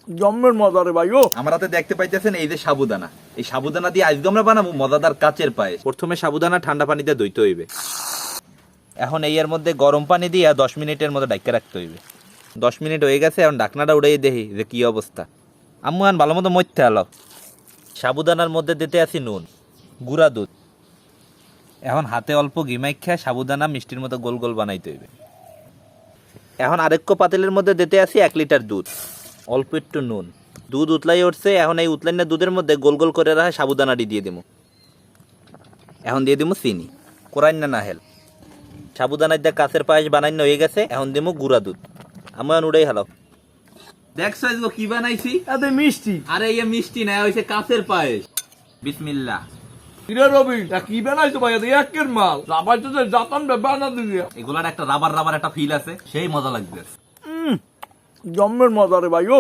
জম্মের মজা রে ভাই ও। আমার হাতে দেখতে পাইতেছেন এই যে সাবুদানা, এই সাবুদানা দিয়ে আজকে আমরা বানাবো মজাদার কাচের পায়েস। প্রথমে সাবুদানা ঠান্ডা পানিতে ধুইতে হইবে। এখন এই এর মধ্যে গরম পানি দিয়ে 10 মিনিটের মতো ঢাকা রাখতে হইবে। 10 মিনিট হয়ে গেছে, এখন ঢাকনাটা উড়াই দেখি যে কি অবস্থা। আম্মু আন ভালো মতো মরতে আলো। সাবুদানার মধ্যে দিতে আসি নুন, গুঁড়া দুধ। এখন হাতে অল্প ঘি মাইখা সাবুদানা মিষ্টির মতো গোল গোল বানাইতে হইবে। এখন আরেক পাতিলের মধ্যে দিতে আসি 1 লিটার দুধ, অল্প একটু নুন। দুধ উতলাই উঠছে, এখন এই উতলাইনা দুধের মধ্যে গোল গোল করে রাখা সাবুদানাটি দিয়ে দিব। এখন দিয়ে দিব চিনি, কোরাইন না হেল। সাবুদানার দিয়ে কাঁচের পায়েস বানাইনা হয়ে গেছে, এখন দিব গুঁড়া দুধ। আমার উড়াই হালাও। দেখছো আজকে কি বানাইছি? এত মিষ্টি। আরে ইয়ে মিষ্টি না, হইছে কাঁচের পায়েস। বিসমিল্লাহ। কিরে রবি, তা কি বানাইছো ভাই? এত একের মাল রাবাইতো যে জাপান বানা দিয়ে। এগুলার একটা রাবার রাবার একটা ফিল আছে, সেই মজা লাগবে। জম্মের মজা রে ভাই ও।